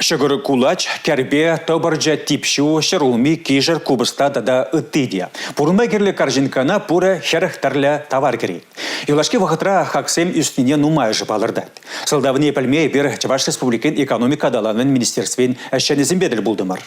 Шыгыр кулач, кәрбе, тобыржа типшу, шырулми, кижер кубыста да ыттыдия. Пурма керлі каржинкана пуры херхтарлі товар керейд. Юлашки вақытра хаксем үстіне нумай жыпалырдайды. Сылдавыне пәлме бір Чуваш Республикин экономика даланын министерствен әшчәнезін беділ булдымыр.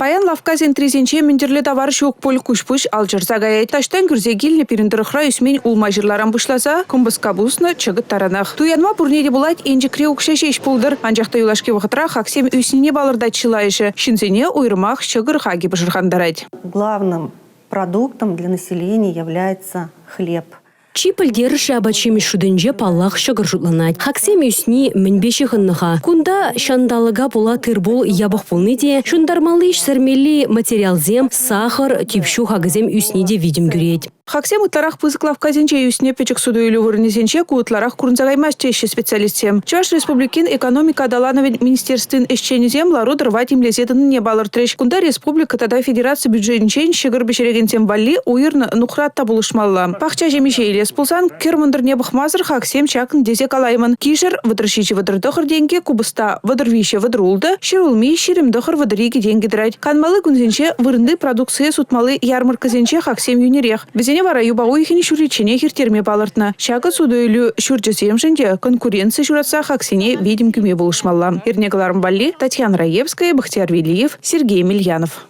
Паян лавказен трезенче мендерлі товар шук поль кушпуш алжырса гаяй. Таштан күрзе гилне періндіріқра үсмен улма жырларан бұшласа, күмбісқа бұлсыны чығыт таранақ. Туянма пурнеде бұлайт енжікре ұқшашеш пулдыр. Анжақта юлашки вақытра хаксем үсіне балырдат шылайшы. Шинзене уйрымақ шығыр хаги бішырхандарайд. Главным продуктом для населения является хлеб. Чипылдер шабачеми шудынже паллах шығыр жұтланайд. Хаксем үсіне мінбеші ғынныға. Кунда шандалыға була тырбул ябық пулны де, шундармалы ішсірмелі материалзем, сахар, типшу хагызем үсіне де видим гүрейд. Хаксем ытларах пызык лавказенче үсіне печік суду үлі ғырнезенче куытларах курнзагаймас теші специалистем. Чуваш Республикин экономика далановен министерствен эшченезем лару дырвать имлезетінің не балыр треш. Кунда республика тада федерация бюджетінчен шығыр бешерегенсем валли уйырны нухратта булышмалла. Пахча жемеше елес пулсан, кермындыр не бұхмазыр хаксем чакын дезек алаймын. Кишер выдыршичи выдырдықыр денге кубыста выдырвише выдырулды, ширулми ширимдықыр выдыриги денге драйд. Канмалы күнзенче вырынды продукция сутмалы ярмаркызенче хаксем юнерех. Безене вара юбау ихини шуричене хиртерме балыртна. Шагы судойлю шурчесем жінде конкуренция шуратса хаксене видим күме булышмалла. Ирнегаларым балли Татьяна Раевская, Бахтияр Велиев, Сергей Мильянов.